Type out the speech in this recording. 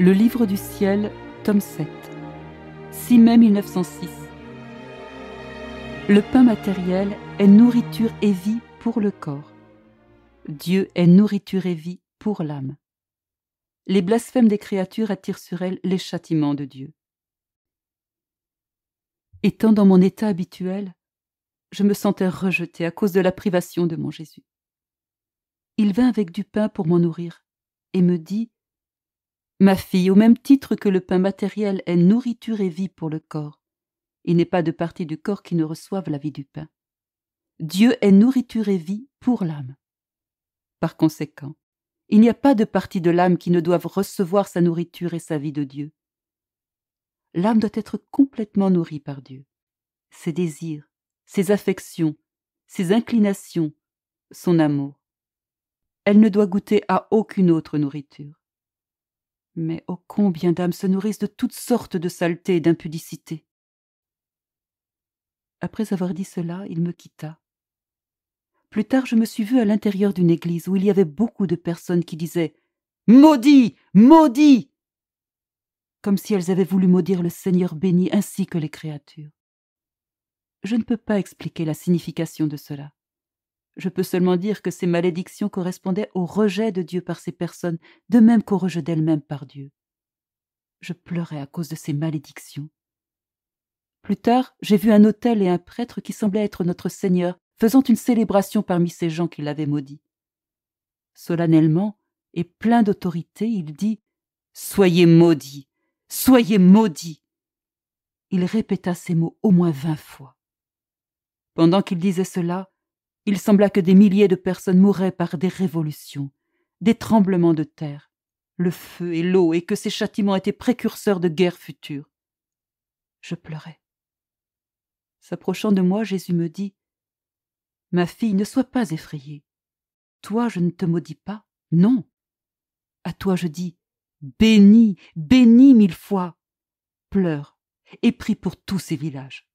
Le livre du ciel, tome 7, 6 mai 1906. Le pain matériel est nourriture et vie pour le corps. Dieu est nourriture et vie pour l'âme. Les blasphèmes des créatures attirent sur elles les châtiments de Dieu. Étant dans mon état habituel, je me sentais rejetée à cause de la privation de mon Jésus. Il vint avec du pain pour m'en nourrir et me dit: Ma fille, au même titre que le pain matériel est nourriture et vie pour le corps, il n'est pas de partie du corps qui ne reçoive la vie du pain. Dieu est nourriture et vie pour l'âme. Par conséquent, il n'y a pas de partie de l'âme qui ne doive recevoir sa nourriture et sa vie de Dieu. L'âme doit être complètement nourrie par Dieu. Ses désirs, ses affections, ses inclinations, son amour. Elle ne doit goûter à aucune autre nourriture. Mais ô combien d'âmes se nourrissent de toutes sortes de saletés et d'impudicité. Après avoir dit cela, il me quitta. Plus tard, je me suis vue à l'intérieur d'une église où il y avait beaucoup de personnes qui disaient « Maudit! Maudit !» comme si elles avaient voulu maudire le Seigneur béni ainsi que les créatures. Je ne peux pas expliquer la signification de cela. Je peux seulement dire que ces malédictions correspondaient au rejet de Dieu par ces personnes, de même qu'au rejet d'elles-mêmes par Dieu. Je pleurais à cause de ces malédictions. Plus tard, j'ai vu un autel et un prêtre qui semblaient être notre Seigneur, faisant une célébration parmi ces gens qui l'avaient maudit. Solennellement et plein d'autorité, il dit « Soyez maudits, soyez maudits !» Il répéta ces mots au moins 20 fois. Pendant qu'il disait cela, il sembla que des milliers de personnes mouraient par des révolutions, des tremblements de terre, le feu et l'eau, et que ces châtiments étaient précurseurs de guerres futures. Je pleurais. S'approchant de moi, Jésus me dit « Ma fille, ne sois pas effrayée. Toi, je ne te maudis pas, non. À toi, je dis « Bénis, bénis 1000 fois. Pleure et prie pour tous ces villages. »